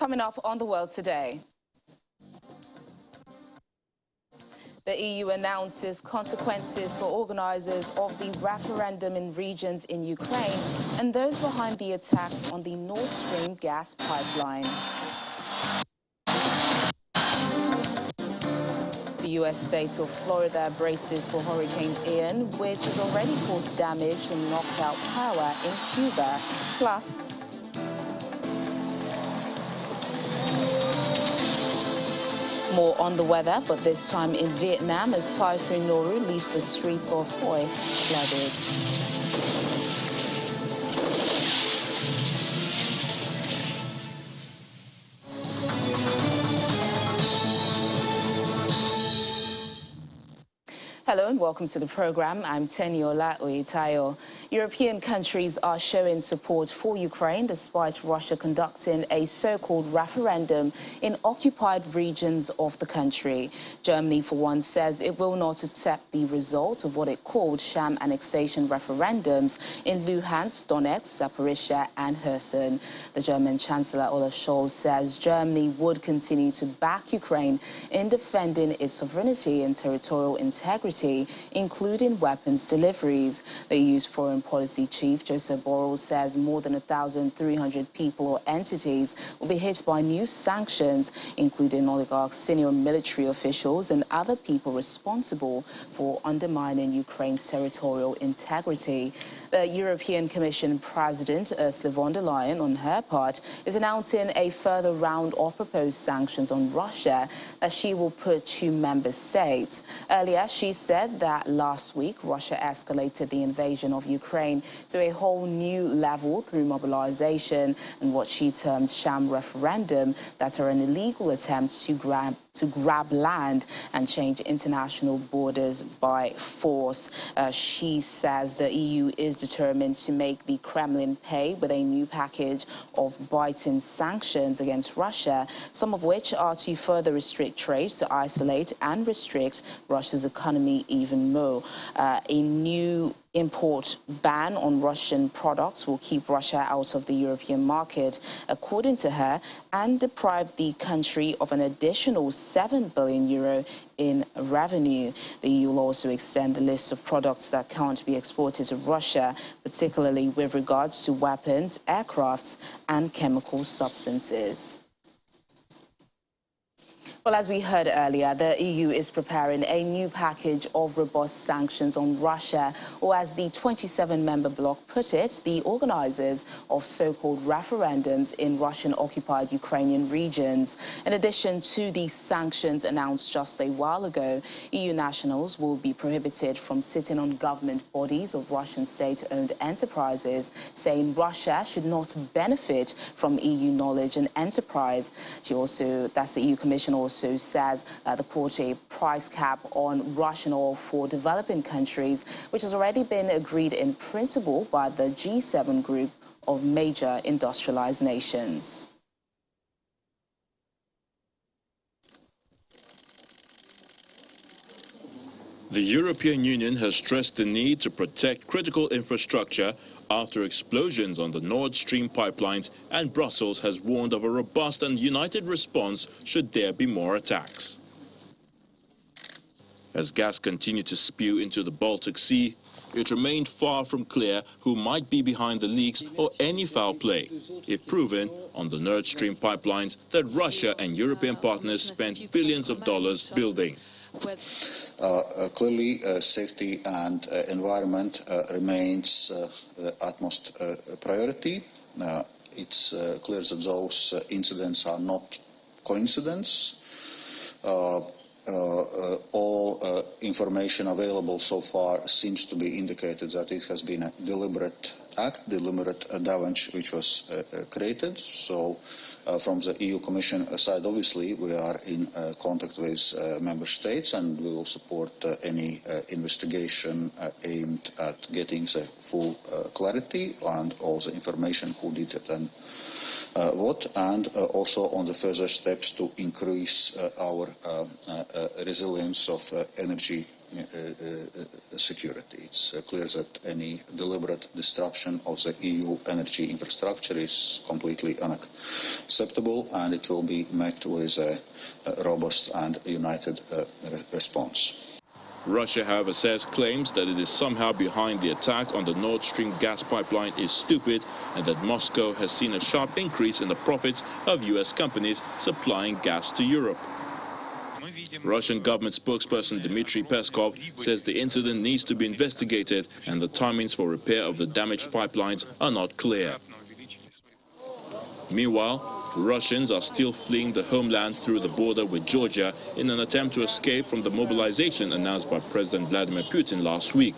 Coming up on The World Today. The EU announces consequences for organizers of the referendum in regions in Ukraine and those behind the attacks on the Nord Stream gas pipeline. The U.S. state of Florida braces for Hurricane Ian, which has already caused damage and knocked out power in Cuba. Plus, more on the weather, but this time in Vietnam as Typhoon Noru leaves the streets of Hoi flooded. Hello and welcome to the program. I'm Teniola Oitayo. European countries are showing support for Ukraine despite Russia conducting a so-called referendum in occupied regions of the country. Germany, for one, says it will not accept the result of what it called sham annexation referendums in Luhansk, Donetsk, Zaporizhia and Kherson. The German Chancellor Olaf Scholz says Germany would continue to back Ukraine in defending its sovereignty and territorial integrity, including weapons deliveries. The EU's foreign policy chief, Joseph Borrell, says more than 1,300 people or entities will be hit by new sanctions, including oligarchs, senior military officials and other people responsible for undermining Ukraine's territorial integrity. The European Commission President, Ursula Vondeline, on her part, is announcing a further round of proposed sanctions on Russia that she will put to member states. Earlier, she said that last week, Russia escalated the invasion of Ukraine to a whole new level through mobilization and what she termed sham referendum that are an illegal attempt to grab land and change international borders by force. She says the EU is determined to make the Kremlin pay with a new package of biting sanctions against Russia, some of which are to further restrict trade, to isolate and restrict Russia's economy even more. A new import ban on Russian products will keep Russia out of the European market, according to her, and deprive the country of an additional €7 billion in revenue. The EU will also extend the list of products that can't be exported to Russia, particularly with regards to weapons, aircrafts, and chemical substances. Well, as we heard earlier, the EU is preparing a new package of robust sanctions on Russia, or as the 27-member bloc put it, the organizers of so-called referendums in Russian-occupied Ukrainian regions. In addition to the sanctions announced just a while ago, EU nationals will be prohibited from sitting on government bodies of Russian state-owned enterprises, saying Russia should not benefit from EU knowledge and enterprise. That's the EU Commission also says the put a price cap on Russian oil for developing countries, which has already been agreed in principle by the G7 group of major industrialized nations. The European Union has stressed the need to protect critical infrastructure after explosions on the Nord Stream pipelines, and Brussels has warned of a robust and united response should there be more attacks. As gas continued to spew into the Baltic Sea, it remained far from clear who might be behind the leaks or any foul play. If proven, on the Nord Stream pipelines that Russia and European partners spent billions of dollars building. Clearly, safety and environment remains the utmost priority. It's clear that those incidents are not coincidence. All information available so far seems to be indicated that it has been a deliberate act, deliberate damage which was created. So from the EU Commission side, obviously, we are in contact with member states, and we will support any investigation aimed at getting the full clarity and all the information who did it and what, and also on the further steps to increase our resilience of energy security. it's clear that any deliberate disruption of the EU energy infrastructure is completely unacceptable, and it will be met with a robust and united response. Russia, however, says claims that it is somehow behind the attack on the Nord Stream gas pipeline is stupid, and that Moscow has seen a sharp increase in the profits of US companies supplying gas to Europe. Russian government spokesperson Dmitry Peskov says the incident needs to be investigated and the timings for repair of the damaged pipelines are not clear. Meanwhile, Russians are still fleeing the homeland through the border with Georgia in an attempt to escape from the mobilization announced by President Vladimir Putin last week.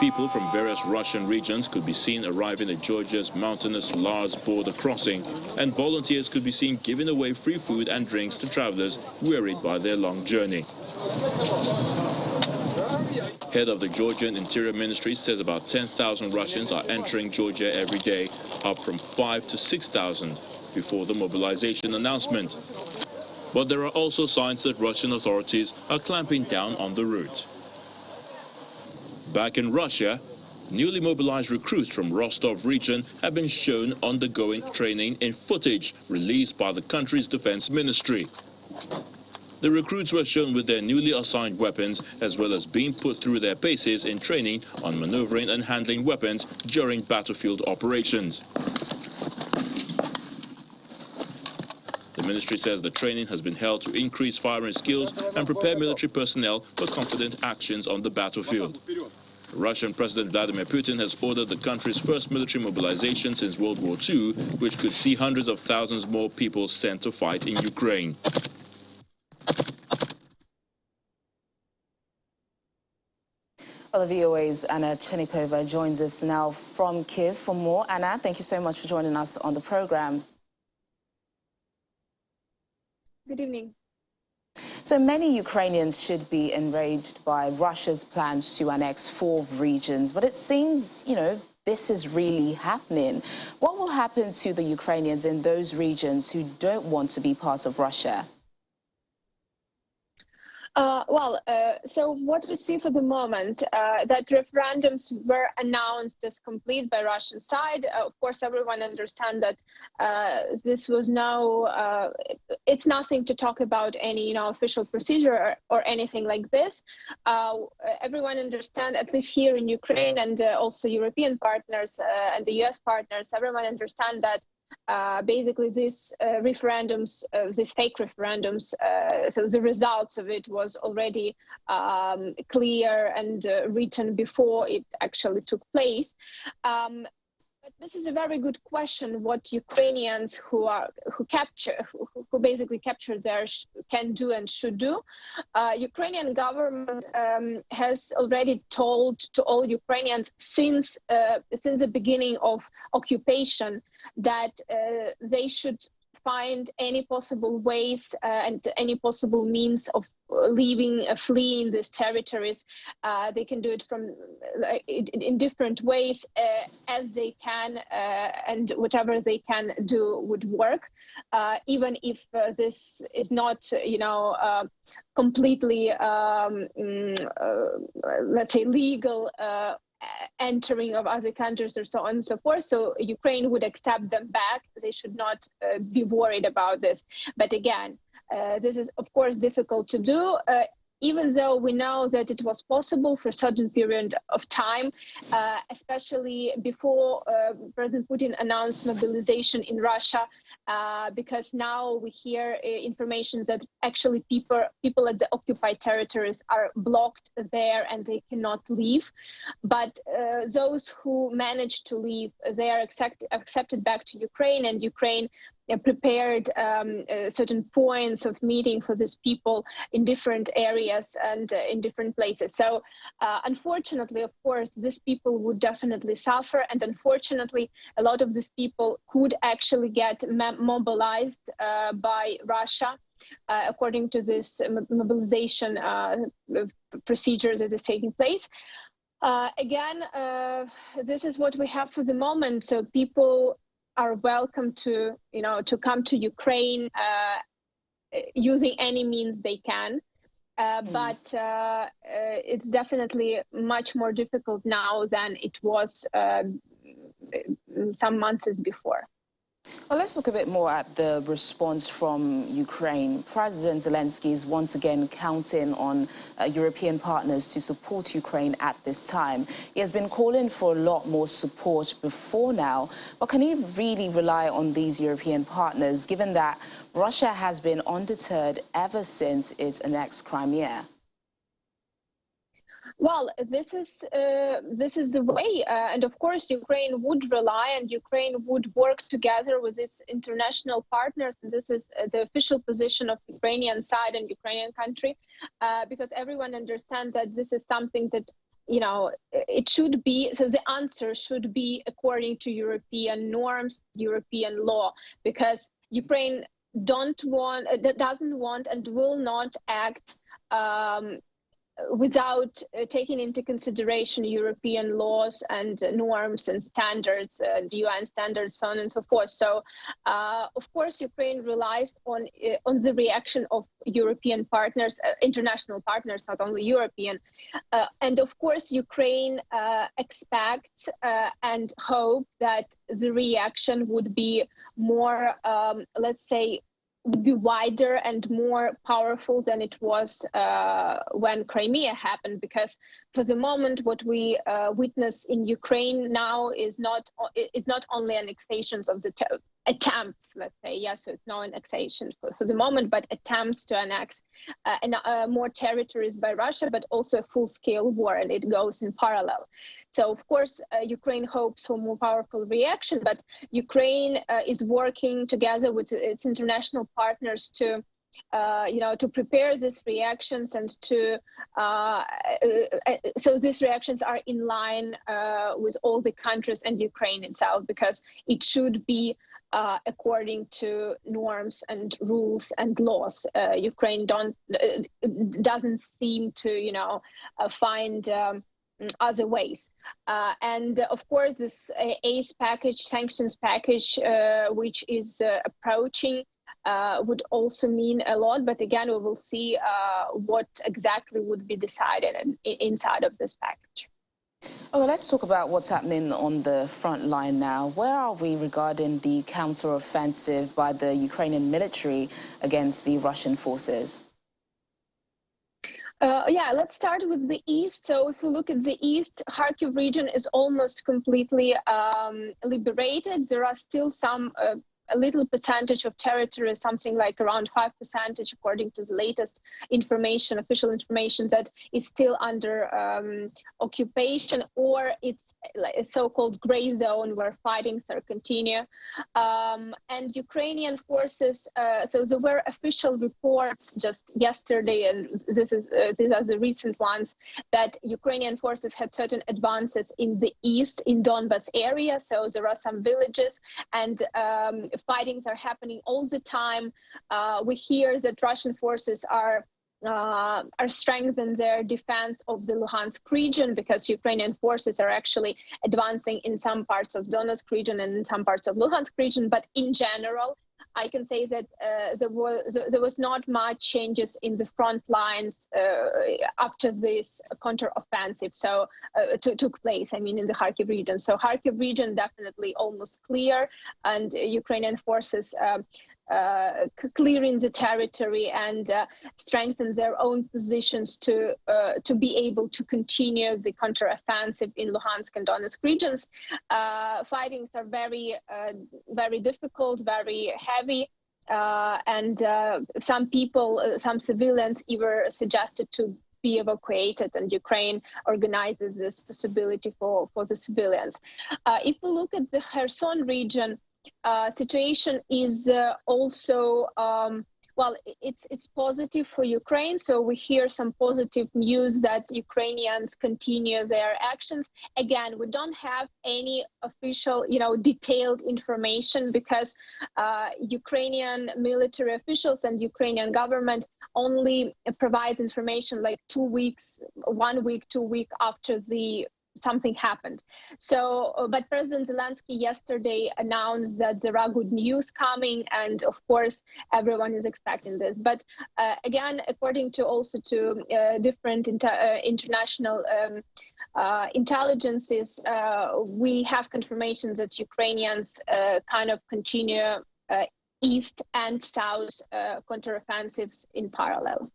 People from various Russian regions could be seen arriving at Georgia's mountainous Lars border crossing, and volunteers could be seen giving away free food and drinks to travelers wearied by their long journey. Head of the Georgian Interior Ministry says about 10,000 Russians are entering Georgia every day, up from 5,000 to 6,000 before the mobilization announcement. But there are also signs that Russian authorities are clamping down on the route. Back in Russia, newly mobilized recruits from Rostov region have been shown undergoing training in footage released by the country's defense ministry. The recruits were shown with their newly assigned weapons, as well as being put through their paces in training on maneuvering and handling weapons during battlefield operations. The ministry says the training has been held to increase firing skills and prepare military personnel for confident actions on the battlefield. Russian President Vladimir Putin has ordered the country's first military mobilization since World War II, which could see hundreds of thousands more people sent to fight in Ukraine. Well, the VOA's Anna Chenikova joins us now from Kyiv for more. Anna, thank you so much for joining us on the program. Good evening. So many Ukrainians should be enraged by Russia's plans to annex 4 regions, but it seems, this is really happening. What will happen to the Ukrainians in those regions who don't want to be part of Russia? So what we see for the moment, that referendums were announced as complete by Russian side. Of course, everyone understands that this was it's nothing to talk about any official procedure or anything like this. Everyone understands, at least here in Ukraine and also European partners and the US partners, everyone understands that basically these referendums, these fake referendums, so the results of it was already clear and written before it actually took place. But this is a very good question. What Ukrainians who basically capture their can do and should do. Ukrainian government has already told to all Ukrainians since the beginning of occupation that they should find any possible ways and any possible means of fleeing these territories. They can do it in different ways as they can, and whatever they can do would work, even if this is not, completely, let's say, legal entering of other countries or so on and so forth. So Ukraine would accept them back. They should not be worried about this. But again, this is, of course, difficult to do, even though we know that it was possible for a certain period of time, especially before President Putin announced mobilization in Russia, because now we hear information that actually people at the occupied territories are blocked there and they cannot leave. But those who managed to leave, they are accepted back to Ukraine, and Ukraine prepared certain points of meeting for these people in different areas and in different places. So unfortunately, of course, these people would definitely suffer. And unfortunately, a lot of these people could actually get mobilized by Russia according to this mobilization procedure that is taking place. Again, this is what we have for the moment. So people are welcome to come to Ukraine using any means they can. But it's definitely much more difficult now than it was some months before. Well, let's look a bit more at the response from Ukraine. President Zelensky is once again counting on European partners to support Ukraine at this time. He has been calling for a lot more support before now, but can he really rely on these European partners, given that Russia has been undeterred ever since it annexed Crimea? Well, this is the way, and of course, Ukraine would rely and Ukraine would work together with its international partners. And this is the official position of Ukrainian side and Ukrainian country, because everyone understands that this is something that, you know, it should be. So the answer should be according to European norms, European law, because Ukraine doesn't want and will not act without taking into consideration European laws and norms and standards, UN standards, so on and so forth. So, of course, Ukraine relies on the reaction of European partners, international partners, not only European. And of course, Ukraine expects and hope that the reaction would be more, let's say, would be wider and more powerful than it was when Crimea happened, because for the moment what we witness in Ukraine now is not only annexations of the attempts, let's say, so it's no annexation for the moment, but attempts to annex more territories by Russia, but also a full-scale war, and it goes in parallel. So, of course, Ukraine hopes for more powerful reaction, but Ukraine is working together with its international partners to, to prepare these reactions and to, so these reactions are in line with all the countries and Ukraine itself, because it should be according to norms and rules and laws. Ukraine doesn't seem to, find other ways. And of course, this ACE package, sanctions package, which is approaching, would also mean a lot. But again, we will see what exactly would be decided inside of this package. Oh, well, let's talk about what's happening on the front line now. Where are we regarding the counteroffensive by the Ukrainian military against the Russian forces? Let's start with the east. So if we look at the east, Kharkiv region is almost completely liberated. There are still some a little percentage of territory, something like around 5%, according to the latest information, official information, that is still under occupation, or it's like a so-called gray zone where fightings are continue. And Ukrainian forces, so there were official reports just yesterday, and these are the recent ones, that Ukrainian forces had certain advances in the east, in Donbas area. So there are some villages, and fightings are happening all the time. We hear that Russian forces are strengthening their defense of the Luhansk region, because Ukrainian forces are actually advancing in some parts of Donetsk region and in some parts of Luhansk region. But in general, I can say that there was not much changes in the front lines after this counteroffensive took place, I mean, in the Kharkiv region. So Kharkiv region definitely almost clear, and Ukrainian forces clearing the territory and strengthen their own positions to be able to continue the counteroffensive in Luhansk and Donetsk regions. Fightings are very, very difficult, very heavy, and some people, some civilians, even suggested to be evacuated, and Ukraine organizes this possibility for the civilians. If we look at the Kherson region, situation is also, well, it's positive for Ukraine. So we hear some positive news that Ukrainians continue their actions. Again, we don't have any official, detailed information, because Ukrainian military officials and Ukrainian government only provides information like 2 weeks, 1 week, 2 weeks after the something happened. So, but President Zelensky yesterday announced that there are good news coming, and of course, everyone is expecting this. But again, according to also to different international intelligences, we have confirmations that Ukrainians kind of continue east and south counteroffensives in parallel.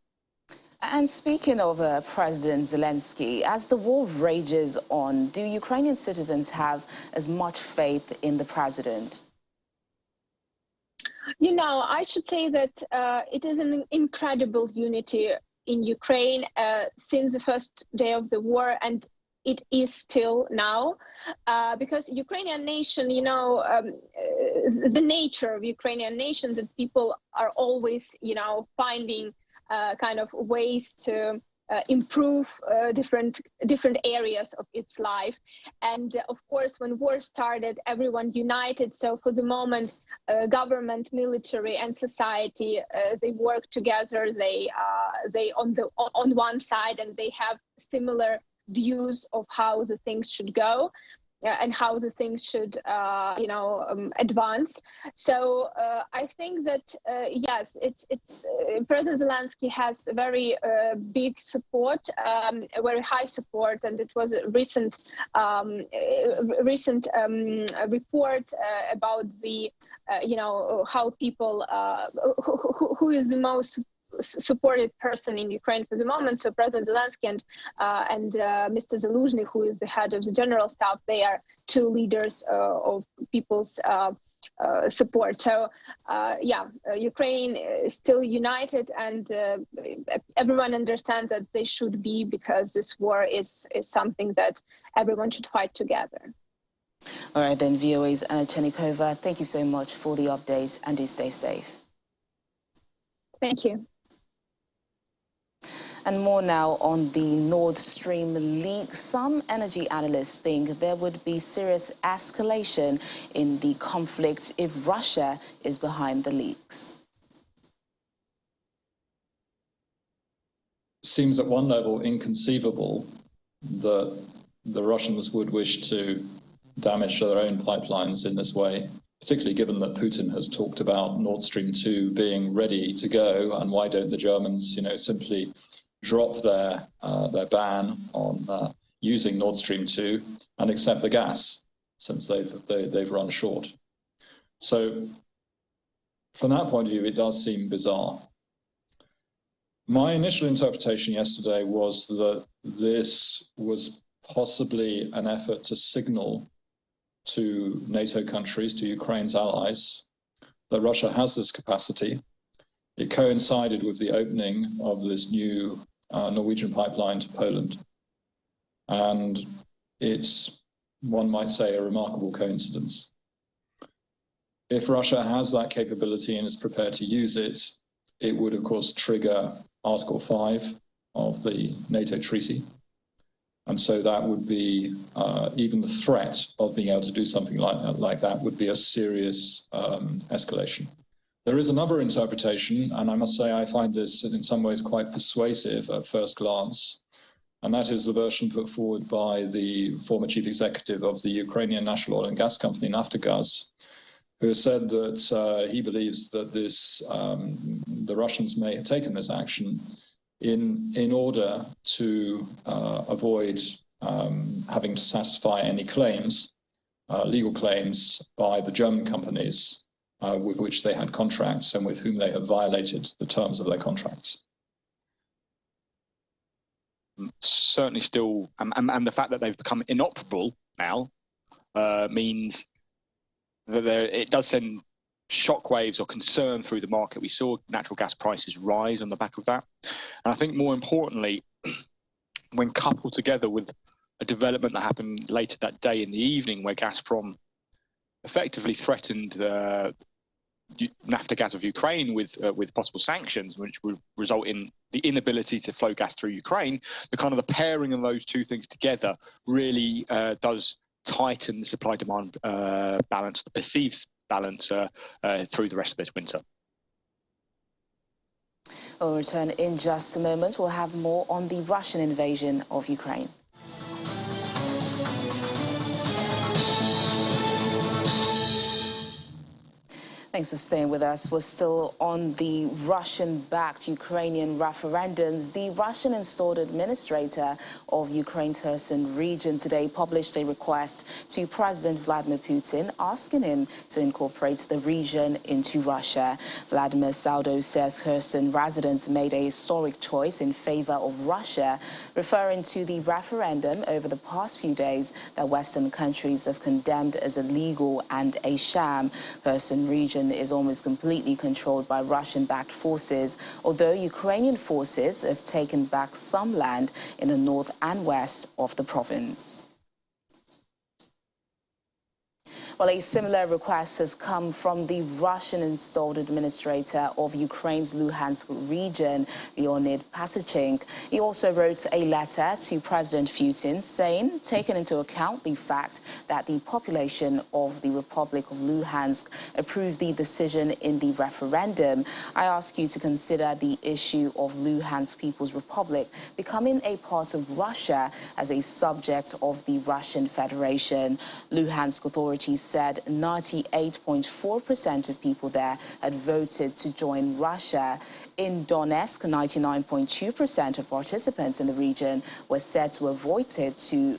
And speaking of President Zelensky, as the war rages on, do Ukrainian citizens have as much faith in the president? You know, I should say that it is an incredible unity in Ukraine since the first day of the war, and it is still now, because Ukrainian nation, you know, the nature of Ukrainian nations, that people are always, you know, finding kind of ways to improve different areas of its life. And of course, when war started, everyone united. So for the moment, government, military, and society, they work together. They on one side, and they have similar views of how the things should go. And how the things should, you know, advance. So I think that yes, it's President Zelensky has a very big support, a very high support, and it was a recent report about the, you know, how people who is the most supported person in Ukraine for the moment. So President Zelensky and Mr. Zaluzhny, who is the head of the general staff, they are two leaders of people's support. So yeah, Ukraine is still united, and everyone understands that they should be, because this war is something that everyone should fight together. All right then, VOA's Anna Chenikova, thank you so much for the update, and do stay safe. Thank you. And more now on the Nord Stream leak. Some energy analysts think there would be serious escalation in the conflict if Russia is behind the leaks. Seems at one level inconceivable that the Russians would wish to damage their own pipelines in this way, particularly given that Putin has talked about Nord Stream 2 being ready to go, and why don't the Germans, you know, simply drop their ban on using Nord Stream 2 and accept the gas, since they've run short. So from that point of view, it does seem bizarre. My initial interpretation yesterday was that this was possibly an effort to signal to NATO countries, to Ukraine's allies, that Russia has this capacity. It coincided with the opening of this new Norwegian pipeline to Poland. And it's, one might say, a remarkable coincidence. If Russia has that capability and is prepared to use it, it would, of course, trigger Article 5 of the NATO treaty. And so that would be, even the threat of being able to do something like that would be a serious escalation. There is another interpretation, and I must say I find this in some ways quite persuasive at first glance, and that is the version put forward by the former chief executive of the Ukrainian national oil and gas company, Naftogaz, who has said that he believes that this, the Russians may have taken this action in order to avoid having to satisfy any claims, legal claims by the German companies with which they had contracts and with whom they have violated the terms of their contracts. Certainly still, and the fact that they've become inoperable now means that it does send shockwaves or concern through the market. We saw natural gas prices rise on the back of that. And I think more importantly, when coupled together with a development that happened later that day in the evening, where Gazprom effectively threatened Naftogaz of Ukraine with possible sanctions, which would result in the inability to flow gas through Ukraine, the kind of the pairing of those two things together really does tighten the supply-demand balance, the perceived balance through the rest of this winter. We'll return in just a moment. We'll have more on the Russian invasion of Ukraine. Thanks for staying with us. We're still on the Russian-backed Ukrainian referendums. The Russian-installed administrator of Ukraine's Kherson region today published a request to President Vladimir Putin asking him to incorporate the region into Russia. Vladimir Saudo says Kherson residents made a historic choice in favor of Russia, referring to the referendum over the past few days that Western countries have condemned as illegal and a sham. Kherson region is almost completely controlled by Russian-backed forces, although Ukrainian forces have taken back some land in the north and west of the province. Well, a similar request has come from the Russian-installed administrator of Ukraine's Luhansk region, Leonid Pasychenko. He also wrote a letter to President Putin saying, taking into account the fact that the population of the Republic of Luhansk approved the decision in the referendum, I ask you to consider the issue of Luhansk People's Republic becoming a part of Russia as a subject of the Russian Federation. Luhansk authorities said 98.4% of people there had voted to join Russia. In Donetsk, 99.2% of participants in the region were said to have voted to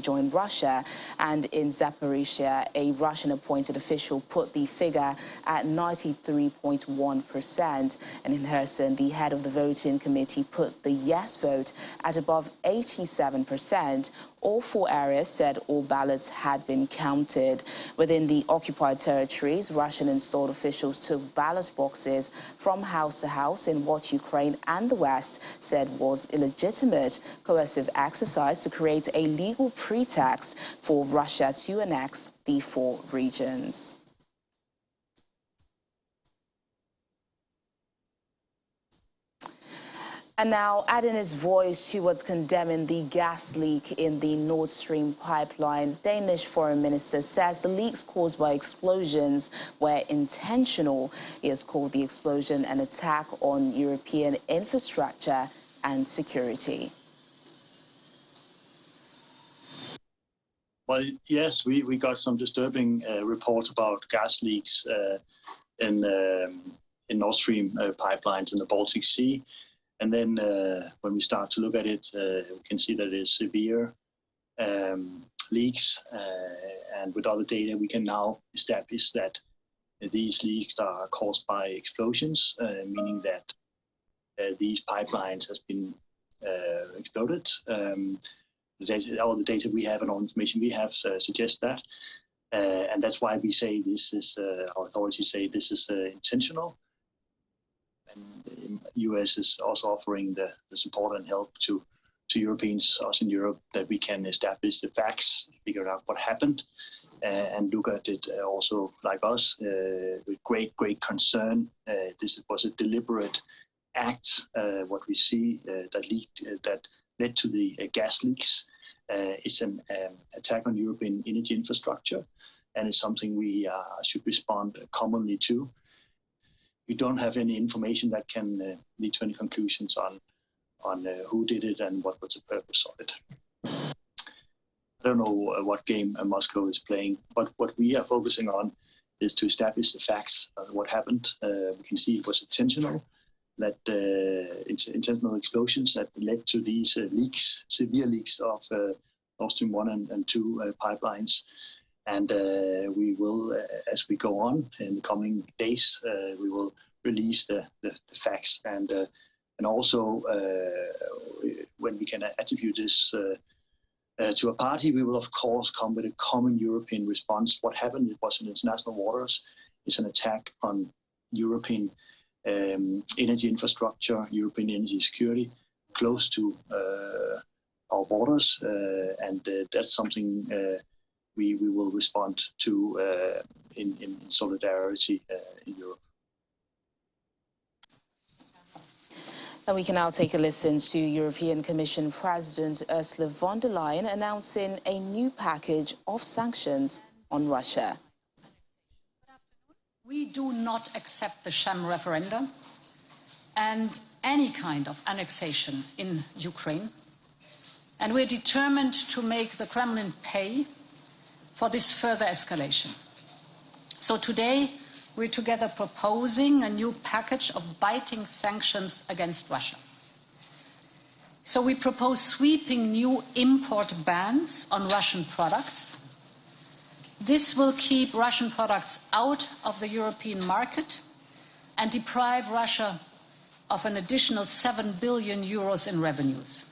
join Russia. And in Zaporizhia, a Russian-appointed official put the figure at 93.1%. And in Kherson, the head of the voting committee put the yes vote at above 87%. All four areas said all ballots had been counted. Within the occupied territories, Russian-installed officials took ballot boxes from house to house in what Ukraine and the West said was illegitimate coercive exercise to create a legal pretext for Russia to annex the four regions. And now, adding his voice towards condemning the gas leak in the Nord Stream pipeline, Danish Foreign Minister says the leaks caused by explosions were intentional. He has called the explosion an attack on European infrastructure and security. Well, yes, we got some disturbing reports about gas leaks in Nord Stream pipelines in the Baltic Sea. And then when we start to look at it, we can see that there's severe leaks. And with other data, we can now establish that these leaks are caused by explosions, meaning that these pipelines has been exploded. All the data we have and all information we have suggests that. And that's why we say this is, our authorities say this is intentional. And the US is also offering the support and help to Europeans, us in Europe, that we can establish the facts, figure out what happened, and look at it also like us with great concern. This was a deliberate act. What we see that led to the gas leaks. It's an attack on European energy infrastructure, and it's something we should respond commonly to. We don't have any information that can lead to any conclusions on who did it and what was the purpose of it. I don't know what game Moscow is playing, but what we are focusing on is to establish the facts of what happened. We can see it was intentional, that it's intentional explosions that led to these leaks, severe leaks of Nord Stream 1 and 2 pipelines. And we will, as we go on in the coming days, we will release the facts. And also, when we can attribute this to a party, we will, of course, come with a common European response. What happened, it was in international waters. It's an attack on European energy infrastructure, European energy security, close to our borders. And that's something we will respond to in solidarity in Europe. And we can now take a listen to European Commission President Ursula von der Leyen announcing a new package of sanctions on Russia. We do not accept the sham referendum and any kind of annexation in Ukraine. And we're determined to make the Kremlin pay for this further escalation. So today, we're together proposing a new package of biting sanctions against Russia. So we propose sweeping new import bans on Russian products. This will keep Russian products out of the European market and deprive Russia of an additional 7 billion euros in revenues.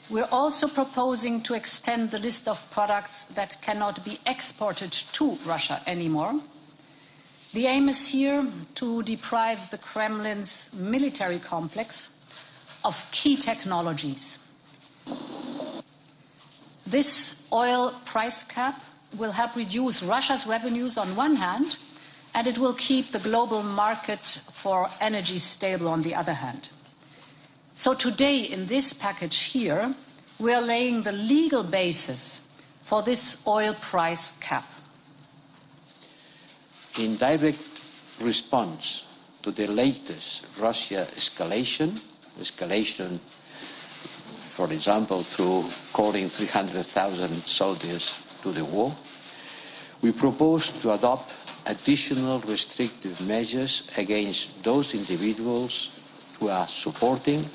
We're also proposing to extend the list of products that cannot be exported to Russia anymore. The aim is here to deprive the Kremlin's military complex of key technologies. This oil price cap will help reduce Russia's revenues on one hand, and it will keep the global market for energy stable on the other hand. So today, in this package here, we are laying the legal basis for this oil price cap. In direct response to the latest Russia escalation, for example, through calling 300,000 soldiers to the war, we propose to adopt additional restrictive measures against those individuals who are supporting,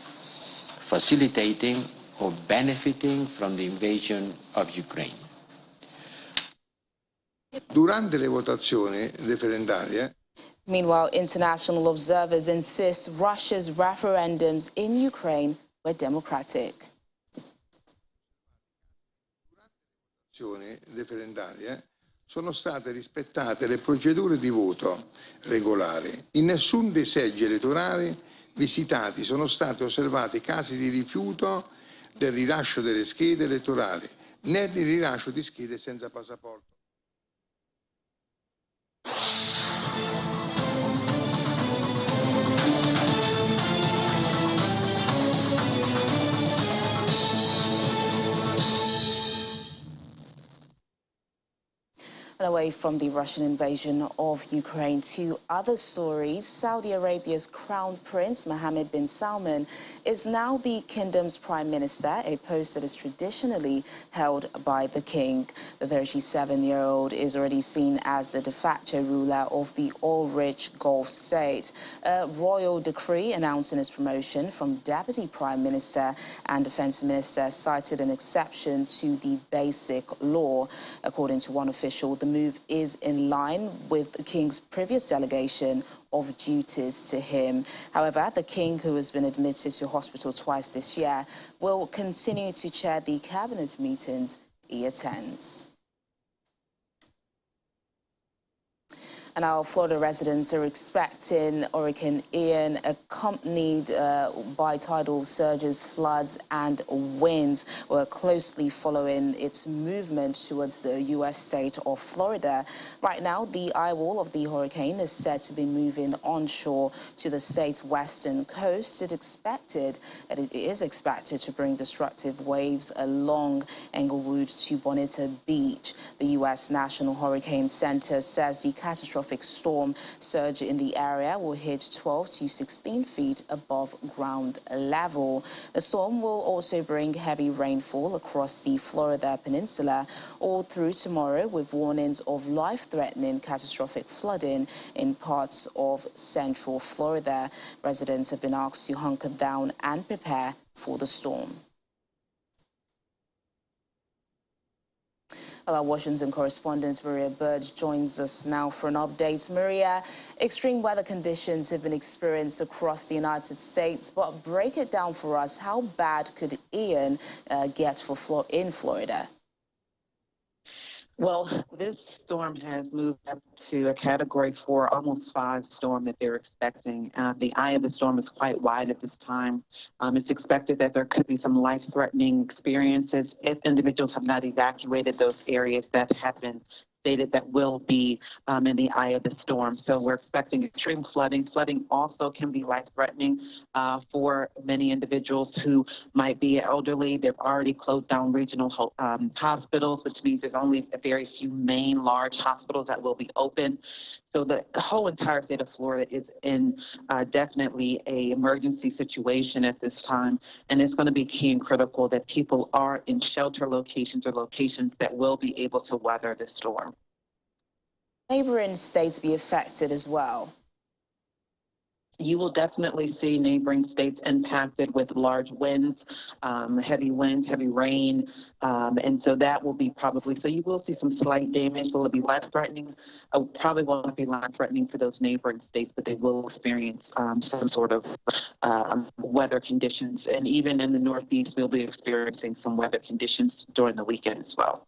facilitating, or benefiting from the invasion of Ukraine. Durante le votazioni referendarie, Meanwhile, international observers insist Russia's referendums in Ukraine were democratic. Durante le votazioni referendarie sono state rispettate le procedure di voto regolari. In nessun dei seggi elettorali visitati sono stati osservati casi di rifiuto del rilascio delle schede elettorali, né di rilascio di schede senza passaporto. And away from the Russian invasion of Ukraine to other stories, Saudi Arabia's Crown Prince Mohammed bin Salman is now the kingdom's prime minister, a post that is traditionally held by the king. The 37-year-old is already seen as the de facto ruler of the oil-rich Gulf state. A royal decree announcing his promotion from deputy prime minister and defense minister cited an exception to the basic law. According to one official, the move is in line with the king's previous delegation of duties to him. However, the king, who has been admitted to hospital twice this year, will continue to chair the cabinet meetings he attends. And our Florida residents are expecting Hurricane Ian, accompanied by tidal surges, floods and winds. We're closely following its movement towards the U.S. state of Florida. Right now, the eye wall of the hurricane is said to be moving onshore to the state's western coast. It is expected to bring destructive waves along Englewood to Bonita Beach. The U.S. National Hurricane Center says the catastrophic storm surge in the area will hit 12 to 16 feet above ground level. The storm will also bring heavy rainfall across the Florida peninsula all through tomorrow, with warnings of life-threatening catastrophic flooding in parts of central Florida. Residents have been asked to hunker down and prepare for the storm. Our Washington correspondent Maria Bird joins us now for an update. Maria, extreme weather conditions have been experienced across the United States, but break it down for us. How bad could Ian get in Florida? Well, this storm has moved up to a Category 4, almost 5 storm that they're expecting. The eye of the storm is quite wide at this time. It's expected that there could be some life-threatening experiences if individuals have not evacuated those areas that have been stated that will be in the eye of the storm. So we're expecting extreme flooding. Flooding also can be life-threatening for many individuals who might be elderly. They've already closed down regional hospitals, which means there's only a very few main large hospitals that will be open. So the whole entire state of Florida is in definitely an emergency situation at this time, and it's going to be key and critical that people are in shelter locations or locations that will be able to weather the storm. neighboring states be affected as well? You will definitely see neighboring states impacted with large winds, heavy rain, and so that will be probably, so you will see some slight damage. Will it be life threatening? Probably won't be life threatening for those neighboring states, but they will experience some sort of weather conditions. And even in the Northeast, we'll be experiencing some weather conditions during the weekend as well.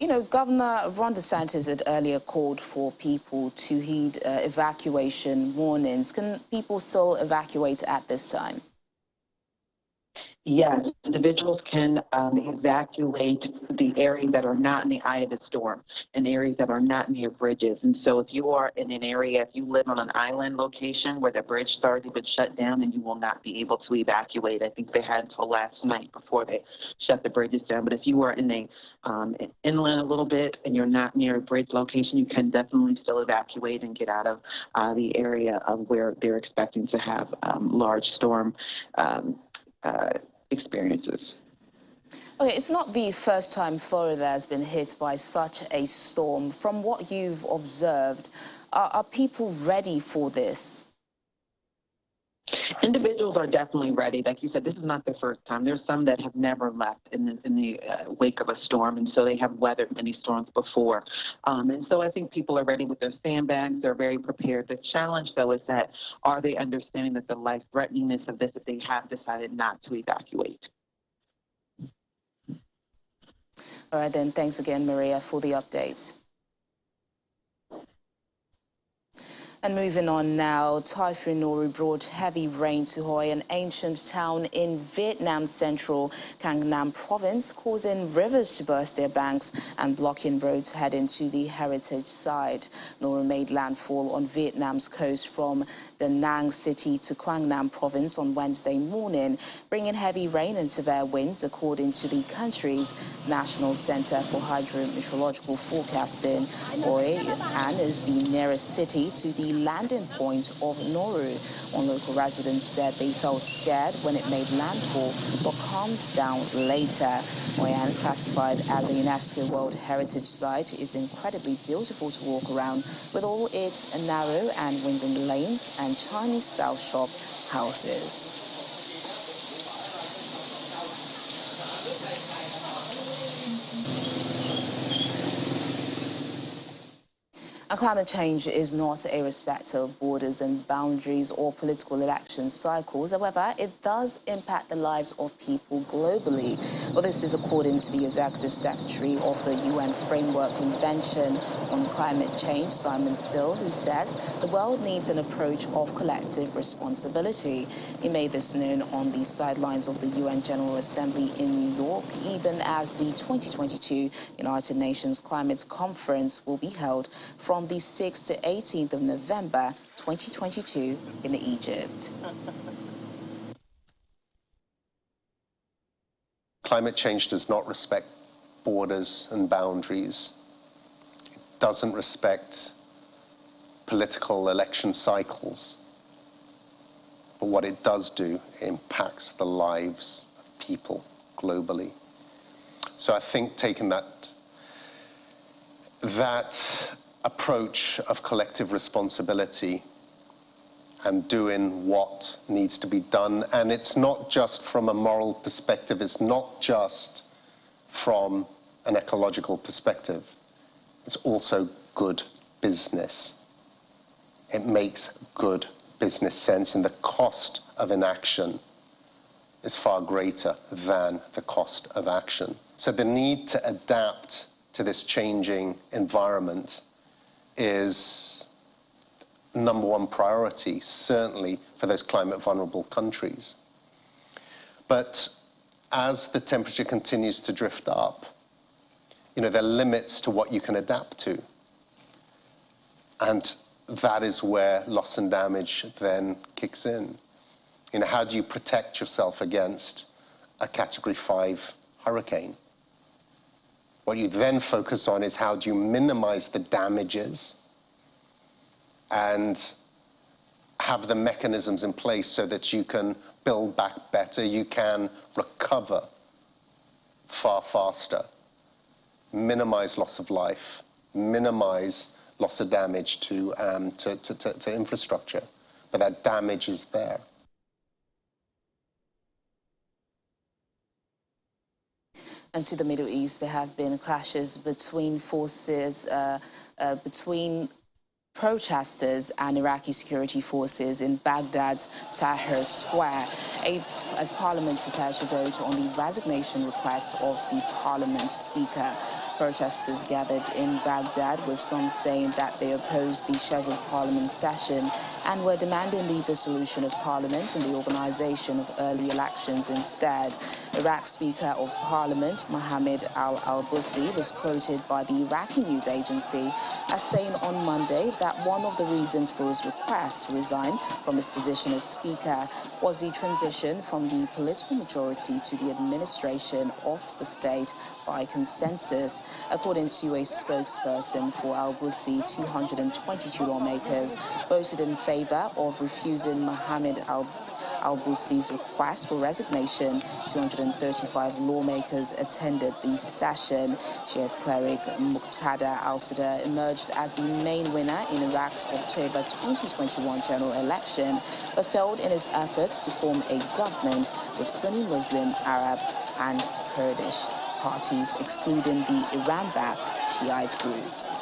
You know, Governor Ron DeSantis had earlier called for people to heed evacuation warnings. Can people still evacuate at this time? Yes, individuals can evacuate the areas that are not in the eye of the storm and areas that are not near bridges. And so if you are in an area, if you live on an island location where the bridge started been shut down, then you will not be able to evacuate. I think they had until last night before they shut the bridges down. But if you are in inland a little bit and you're not near a bridge location, you can definitely still evacuate and get out of the area of where they're expecting to have large storm experiences. Okay, it's not the first time Florida has been hit by such a storm. From what you've observed, are people ready for this? Individuals are definitely ready. Like you said, this is not the first time. There's some that have never left in the wake of a storm, and so they have weathered many storms before. And so I think people are ready with their sandbags. They're very prepared. The challenge, though, is that are they understanding that the life-threateningness of this if they have decided not to evacuate? All right, then. Thanks again, Maria, for the updates. And moving on now, Typhoon Nori brought heavy rain to Hoi, an ancient town in Vietnam's central Quang Nam province, causing rivers to burst their banks and blocking roads heading to the heritage site. Nori made landfall on Vietnam's coast from Da Nang city to Quang Nam province on Wednesday morning, bringing heavy rain and severe winds, according to the country's National Center for Hydrometeorological Forecasting. Hoi An is the nearest city to the landing point of Nauru. One local resident said they felt scared when it made landfall, but calmed down later. Hoi An, classified as a UNESCO World Heritage Site, is incredibly beautiful to walk around, with all its narrow and winding lanes and Chinese style shop houses. And climate change is not a respecter of borders and boundaries or political election cycles. However, it does impact the lives of people globally. Well, this is according to the Executive Secretary of the UN Framework Convention on Climate Change, Simon Still, who says the world needs an approach of collective responsibility. He made this known on the sidelines of the UN General Assembly in New York, even as the 2022 United Nations Climate Conference will be held from the 6th to 18th of November 2022 in Egypt. Climate change does not respect borders and boundaries. It doesn't respect political election cycles. But what it does do, it impacts the lives of people globally. So I think taking that approach of collective responsibility and doing what needs to be done. And it's not just from a moral perspective, it's not just from an ecological perspective. It's also good business. It makes good business sense, and the cost of inaction is far greater than the cost of action. So the need to adapt to this changing environment is number one priority, certainly for those climate vulnerable countries. But as the temperature continues to drift up, there are limits to what you can adapt to. And that is where loss and damage then kicks in. How do you protect yourself against a Category 5 hurricane? What you then focus on is how do you minimize the damages and have the mechanisms in place so that you can build back better, you can recover far faster, minimize loss of life, minimize loss of damage to infrastructure, but that damage is there. And to the Middle East, there have been clashes between forces, between protesters and Iraqi security forces in Baghdad's Tahrir Square, as Parliament prepares to vote on the resignation request of the Parliament Speaker. Protesters gathered in Baghdad, with some saying that they opposed the scheduled Parliament session and were demanding the dissolution of Parliament and the organization of early elections instead. Iraq's Speaker of Parliament, Mohammed al-Bussi, was quoted by the Iraqi news agency as saying on Monday that one of the reasons for his request to resign from his position as Speaker was the transition from the political majority to the administration of the state by consensus. According to a spokesperson for al-Bussi, 222 lawmakers voted in favor of refusing Mohammed al-Bussi's request for resignation. 235 lawmakers attended the session. Shiite cleric Muqtada al-Sadr emerged as the main winner in Iraq's October 2021 general election, but failed in his efforts to form a government with Sunni Muslim, Arab and Kurdish parties, excluding the Iran-backed Shiite groups.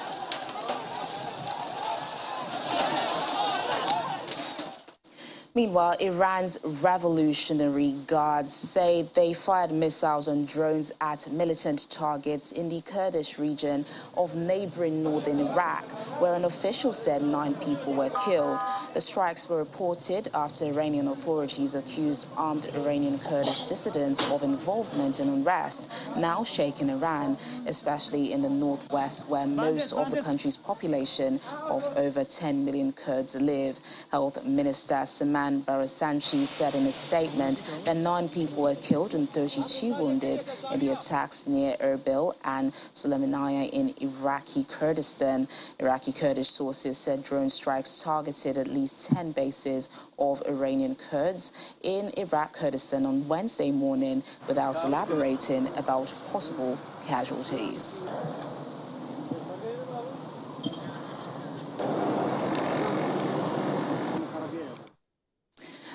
Meanwhile, Iran's Revolutionary Guards say they fired missiles and drones at militant targets in the Kurdish region of neighboring northern Iraq, where an official said 9 people were killed. The strikes were reported after Iranian authorities accused armed Iranian Kurdish dissidents of involvement in unrest, now shaking Iran, especially in the northwest, where most of the country's population of over 10 million Kurds live. Health Minister Saman Barasanchi said in a statement that 9 people were killed and 32 wounded in the attacks near Erbil and Sulaymaniyah in Iraqi Kurdistan. Iraqi Kurdish sources said drone strikes targeted at least 10 bases of Iranian Kurds in Iraq Kurdistan on Wednesday morning, without elaborating about possible casualties.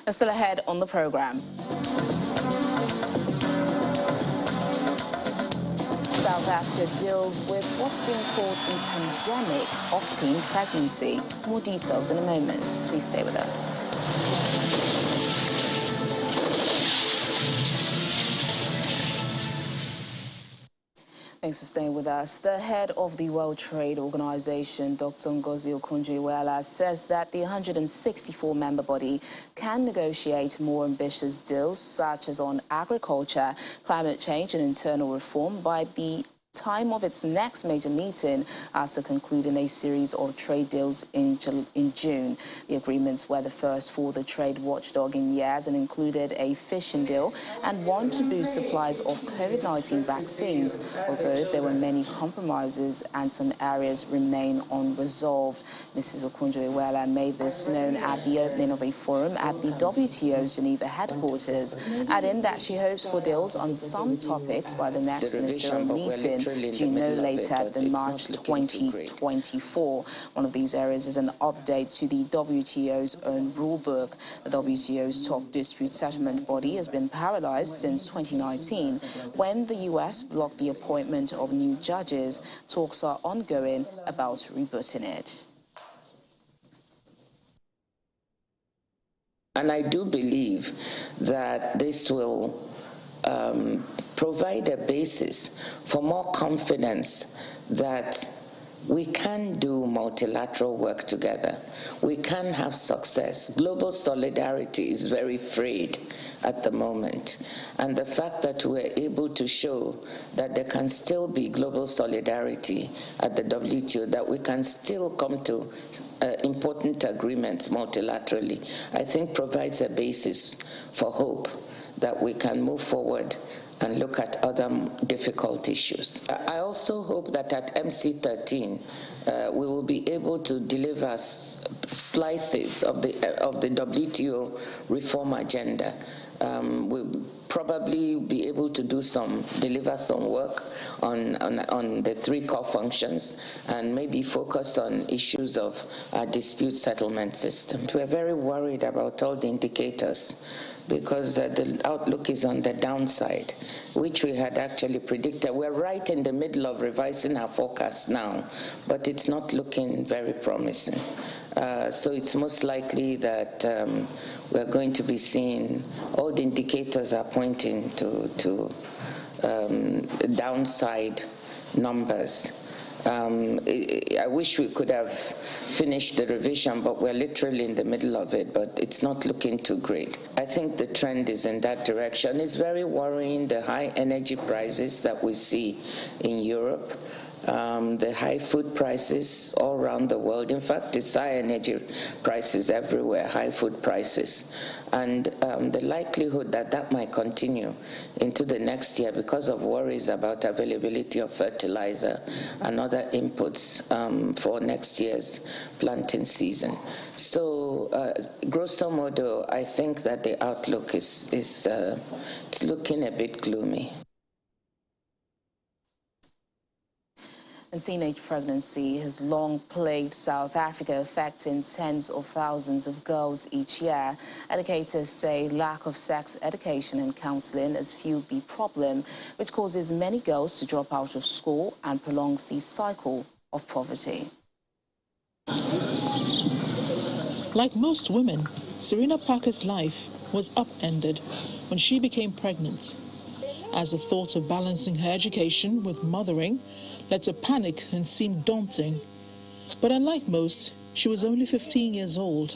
And still ahead on the program. South Africa deals with what's being called a pandemic of teen pregnancy. More details in a moment. Please stay with us. Thanks for staying with us. The head of the World Trade Organization, Dr. Ngozi Okonjo-Iweala, says that the 164-member body can negotiate more ambitious deals, such as on agriculture, climate change and internal reform, by the time of its next major meeting after concluding a series of trade deals in June. The agreements were the first for the trade watchdog in years and included a fishing deal and one to boost supplies of COVID-19 vaccines, although there were many compromises and some areas remain unresolved. Mrs. Okonjo-Iweala made this known at the opening of a forum at the WTO's Geneva headquarters, adding that she hopes for deals on some topics by the next ministerial meeting due no later than March 2024. One of these areas is an update to the WTO's own rulebook. The WTO's top dispute settlement body has been paralyzed since 2019, when the US blocked the appointment of new judges. Talks are ongoing about rebooting it. And I do believe that this will provide a basis for more confidence that we can do multilateral work together. We can have success. Global solidarity is very frayed at the moment. And the fact that we're able to show that there can still be global solidarity at the WTO, that we can still come to important agreements multilaterally, I think provides a basis for hope that we can move forward and look at other difficult issues. I also hope that at MC13 we will be able to deliver slices of the WTO reform agenda we'll probably be able to deliver some work on the 3 core functions and maybe focus on issues of our dispute settlement system. We're very worried about all the indicators because the outlook is on the downside, which we had actually predicted. We're right in the middle of revising our forecast now, but it's not looking very promising. So it's most likely that we're going to be seeing all the indicators are pointing to downside numbers. I wish we could have finished the revision, but we're literally in the middle of it, but it's not looking too great. I think the trend is in that direction. It's very worrying, the high energy prices that we see in Europe. The high food prices all around the world. In fact, it's high energy prices everywhere, high food prices. And the likelihood that that might continue into the next year because of worries about availability of fertilizer and other inputs for next year's planting season. So grosso modo, I think that the outlook is it's looking a bit gloomy. And teenage pregnancy has long plagued South Africa, affecting tens of thousands of girls each year. Educators say lack of sex education and counseling is fueled the problem, which causes many girls to drop out of school and prolongs the cycle of poverty. Like most women, Serena Parker's life was upended when she became pregnant, as the thought of balancing her education with mothering led to panic and seemed daunting. But unlike most, she was only 15 years old.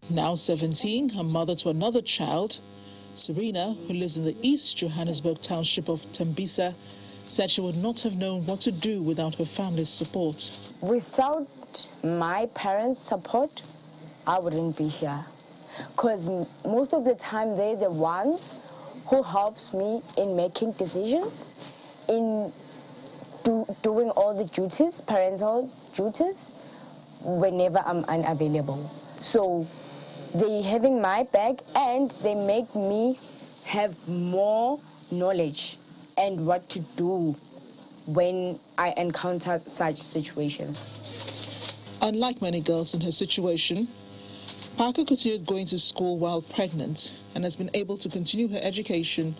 Now 17, a mother to another child, Serena, who lives in the East Johannesburg township of Tembisa, said she would not have known what to do without her family's support. Without my parents' support, I wouldn't be here. Because most of the time, they're the ones who helps me in making decisions, in doing all the duties, parental duties, whenever I'm unavailable. So they having my back, and they make me have more knowledge and what to do when I encounter such situations. Unlike many girls in her situation, Parker continued going to school while pregnant and has been able to continue her education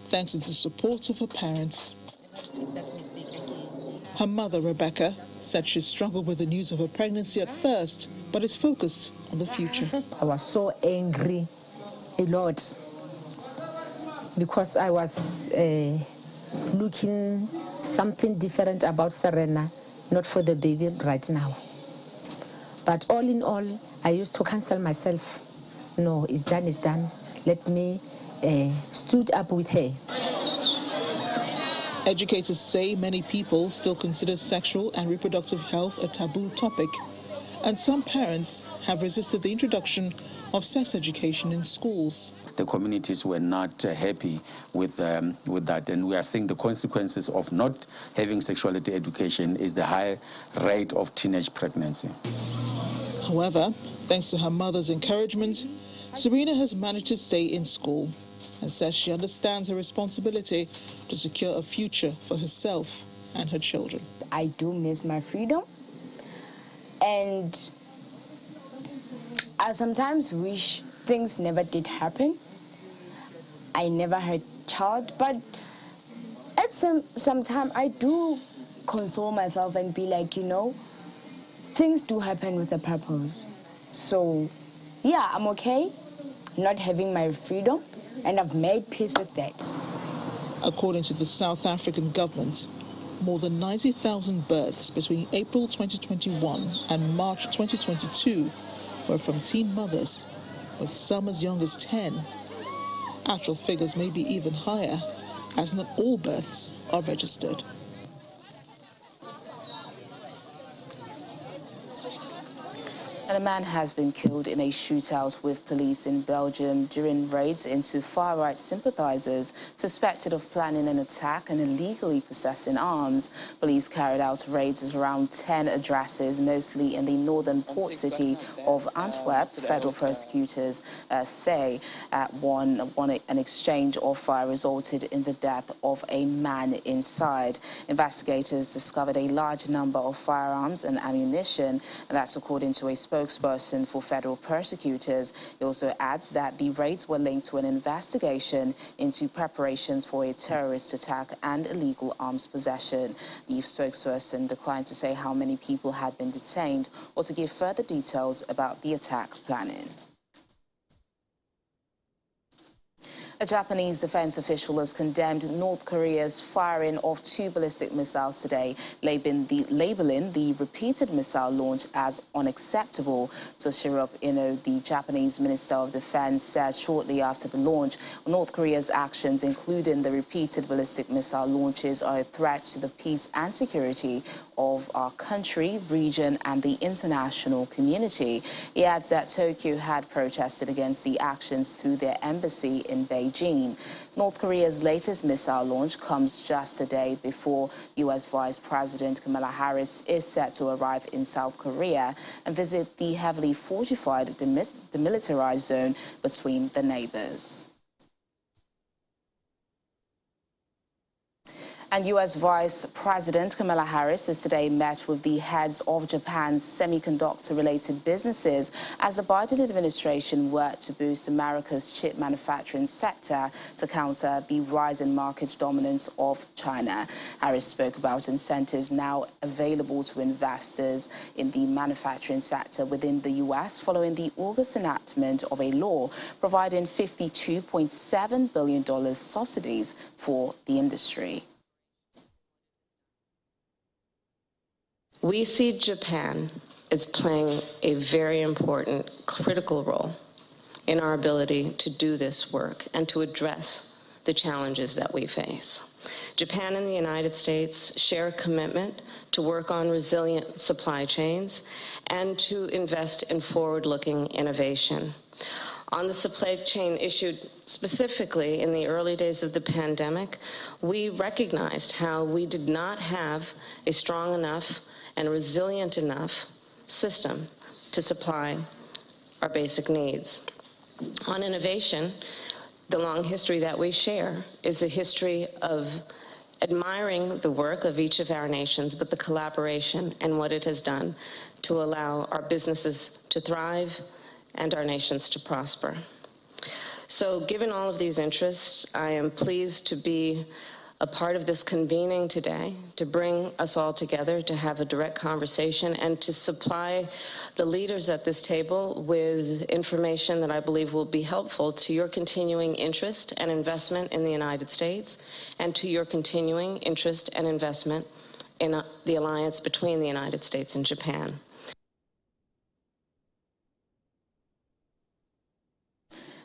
thanks to the support of her parents. Her mother, Rebecca, said she struggled with the news of her pregnancy at first, but is focused on the future. I was so angry a lot because I was looking something different about Serena, not for the baby right now. But all in all, I used to cancel myself. No, it's done, it's done. Let me stood up with her. Educators say many people still consider sexual and reproductive health a taboo topic, and some parents have resisted the introduction of sex education in schools. The communities were not happy with that, and we are seeing the consequences of not having sexuality education is the high rate of teenage pregnancy. However, thanks to her mother's encouragement, Serena has managed to stay in school and says she understands her responsibility to secure a future for herself and her children. I do miss my freedom, and I sometimes wish things never did happen. I never had a child, but at some time I do console myself and be like, you know, things do happen with a purpose. So, yeah, I'm okay not having my freedom, and I've made peace with that. According to the South African government, more than 90,000 births between April 2021 and March 2022 were from teen mothers, with some as young as 10. Actual figures may be even higher, as not all births are registered. And And a man has been killed in a shootout with police in Belgium during raids into far-right sympathizers suspected of planning an attack and illegally possessing arms. Police carried out raids at around 10 addresses, mostly in the northern port city of Antwerp. Federal prosecutors say at an exchange of fire resulted in the death of a man inside. Investigators discovered a large number of firearms and ammunition, and that's according to a spokesperson for federal prosecutors. He also adds that the raids were linked to an investigation into preparations for a terrorist attack and illegal arms possession. The spokesperson declined to say how many people had been detained or to give further details about the attack planning. A Japanese defense official has condemned North Korea's firing of 2 ballistic missiles today, labeling the repeated missile launch as unacceptable. Toshiro Ino, the Japanese Minister of Defense, said shortly after the launch, North Korea's actions, including the repeated ballistic missile launches, are a threat to the peace and security of our country, region, and the international community. He adds that Tokyo had protested against the actions through their embassy in Beijing. North Korea's latest missile launch comes just a day before U.S. Vice President Kamala Harris is set to arrive in South Korea and visit the heavily fortified demilitarized zone between the neighbors. And U.S. Vice President Kamala Harris has today met with the heads of Japan's semiconductor-related businesses as the Biden administration worked to boost America's chip manufacturing sector to counter the rising market dominance of China. Harris spoke about incentives now available to investors in the manufacturing sector within the U.S. following the August enactment of a law providing $52.7 billion subsidies for the industry. We see Japan as playing a very important, critical role in our ability to do this work and to address the challenges that we face. Japan and the United States share a commitment to work on resilient supply chains and to invest in forward-looking innovation. On the supply chain issue specifically in the early days of the pandemic, we recognized how we did not have a strong enough and resilient enough system to supply our basic needs. On innovation, the long history that we share is a history of admiring the work of each of our nations, but the collaboration and what it has done to allow our businesses to thrive and our nations to prosper. So given all of these interests, I am pleased to be a part of this convening today, to bring us all together, to have a direct conversation, and to supply the leaders at this table with information that I believe will be helpful to your continuing interest and investment in the United States, and to your continuing interest and investment in the alliance between the United States and Japan.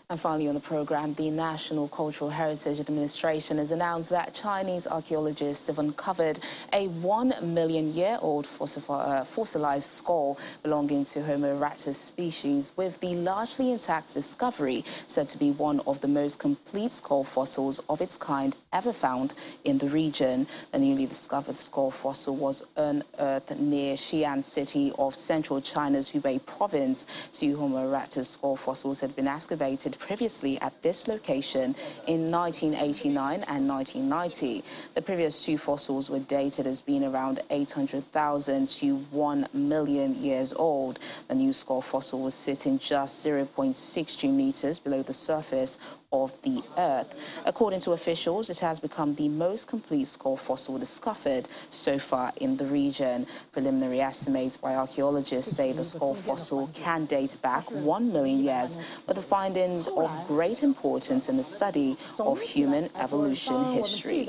And finally on the program, the National Cultural Heritage Administration has announced that Chinese archaeologists have uncovered a 1-million-year-old fossilized skull belonging to Homo erectus species, with the largely intact discovery said to be one of the most complete skull fossils of its kind ever found in the region. The newly discovered skull fossil was unearthed near Xi'an city of central China's Hubei province. 2 Homo erectus skull fossils had been excavated previously at this location in 1989 and 1990. The previous 2 fossils were dated as being around 800,000 to 1 million years old. The new skull fossil was sitting just 0.62 meters below the surface of the Earth. According to officials, it has become the most complete skull fossil discovered so far in the region. Preliminary estimates by archaeologists say the skull fossil can date back 1 million years, but the findings of great importance in the study of human evolution history.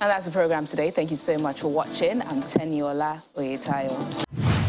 And that's the program today. Thank you so much for watching. I'm Teniola Oyetayo.